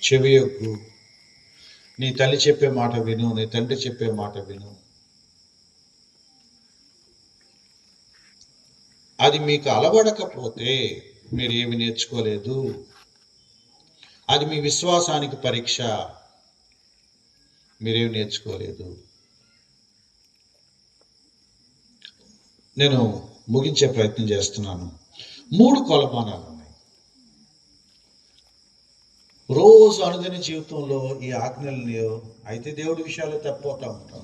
చెవియొగ్గు, నీ తల్లి చెప్పే మాట విను, నీ తండ్రి చెప్పే మాట విను. అది మీకు అలవడకపోతే మీరు ఏమి నేర్చుకోలేదు. అది మీ విశ్వాసానికి పరీక్ష, మీరేమి నేర్చుకోలేదు. నేను ముగించే ప్రయత్నం చేస్తున్నాను. 3 కొలమానాలు ఉన్నాయి. రోజు అనుదిన జీవితంలో ఈ ఆజ్ఞల్ని అయితే దేవుడి విషయాల్లో తప్పిపోతూ ఉంటాం,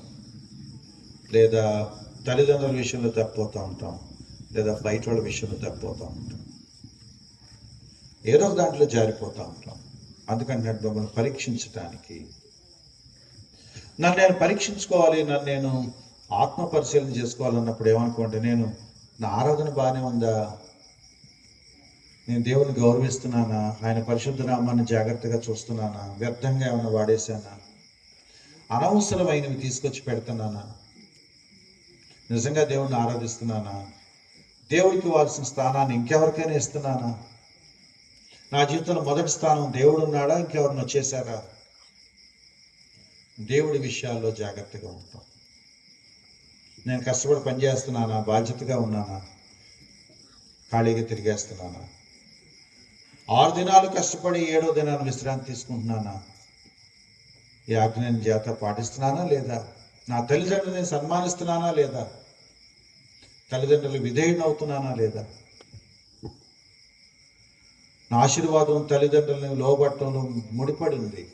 లేదా తల్లిదండ్రుల విషయంలో తప్పిపోతూ ఉంటాం, లేదా బయట వాళ్ళ విషయంలో తప్పిపోతూ ఉంటాం, ఏదో ఒక దాంట్లో జారిపోతూ ఉంటాం. అందుకంటే మమ్మల్ని పరీక్షించడానికి, నన్ను నేను పరీక్షించుకోవాలి, నన్ను నేను ఆత్మ పరిశీలన చేసుకోవాలన్నప్పుడు ఏమనుకోండి, నేను నా ఆరాధన బాగానే ఉందా, నేను దేవుని గౌరవిస్తున్నానా, ఆయన పరిశుద్ధ నామాన్ని జాగ్రత్తగా చూస్తున్నానా, వ్యర్థంగా ఏమైనా వాడేశానా, అనవసరమైనవి తీసుకొచ్చి పెడుతున్నానా, నిజంగా దేవుణ్ణి ఆరాధిస్తున్నానా, దేవుడికి ఇవ్వాల్సిన స్థానాన్ని ఇంకెవరికైనా ఇస్తున్నానా, నా జీవితంలో మొదటి స్థానం దేవుడు ఉన్నాడా, ఇంకెవరిని వచ్చేసారా. దేవుడి విషయాల్లో జాగ్రత్తగా ఉంటాం. నేను కష్టపడి పనిచేస్తున్నానా, బాధ్యతగా ఉన్నానా, ఖాళీగా తిరిగేస్తున్నానా, 6 దినాలు కష్టపడి 7వ దినాన్ని విశ్రాంతి తీసుకుంటున్నానా, ఈ ఆజ్ఞని జాగ్రత్త పాటిస్తున్నానా లేదా, నా తల్లిదండ్రులని సన్మానిస్తున్నానా లేదా, తల్లిదండ్రులు విధేయుని అవుతున్నానా లేదా, నా ఆశీర్వాదం తల్లిదండ్రులని లోబట్టడంలో ముడిపడి ఉంది.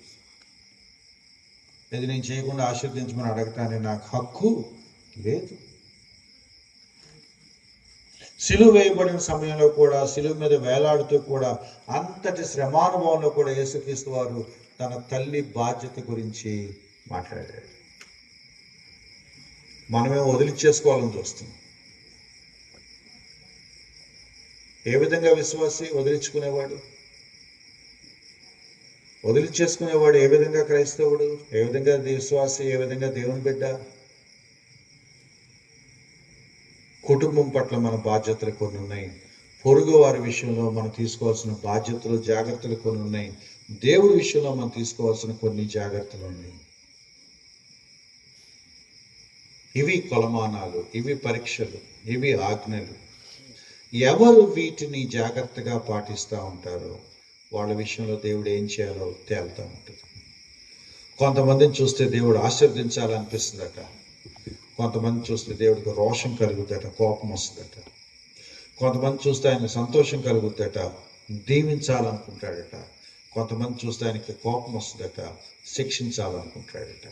ఇది నేను చేయకుండా ఆశీర్వదించమని అడగటానికి నాకు హక్కు లేదు. సిలువ వేయబడిన సమయంలో కూడా, సిలువ మీద వేలాడుతూ కూడా, అంతటి శ్రమానుభవంలో కూడా యేసుక్రీస్తు వారు తన తల్లి బాధ్యత గురించి మాట్లాడారు. మనమే వదిలిచ్చేసుకోవాలని చూస్తున్నాం. ఏ విధంగా విశ్వాసి వదిలించుకునేవాడు, వదిలించేసుకునేవాడు ఏ విధంగా క్రైస్తవుడు, ఏ విధంగా విశ్వాసి, ఏ విధంగా దేవుని బిడ్డ. కుటుంబం పట్ల మన బాధ్యతలు కొన్ని ఉన్నాయి, పొరుగు వారి విషయంలో మనం తీసుకోవాల్సిన బాధ్యతలు, జాగ్రత్తలు కొన్ని ఉన్నాయి, దేవుడి విషయంలో మనం తీసుకోవాల్సిన కొన్ని జాగ్రత్తలు ఉన్నాయి. ఇవి కొలమానాలు, ఇవి పరీక్షలు, ఇవి ఆజ్ఞలు. ఎవరు వీటిని జాగ్రత్తగా పాటిస్తూ ఉంటారో వాళ్ళ విషయంలో దేవుడు ఏం చేయాలో తేలుతూ ఉంటుంది. కొంతమందిని చూస్తే దేవుడు ఆశీర్వదించాలనిపిస్తుందట, కొంతమంది చూస్తే దేవుడికి రోషం కలుగుద్దట, కోపం వస్తుందట, కొంతమంది చూస్తే ఆయనకు సంతోషం కలుగుద్దట, దీవించాలనుకుంటాడట, కొంతమంది చూస్తే ఆయనకి కోపం వస్తుందట, శిక్షించాలనుకుంటాడట.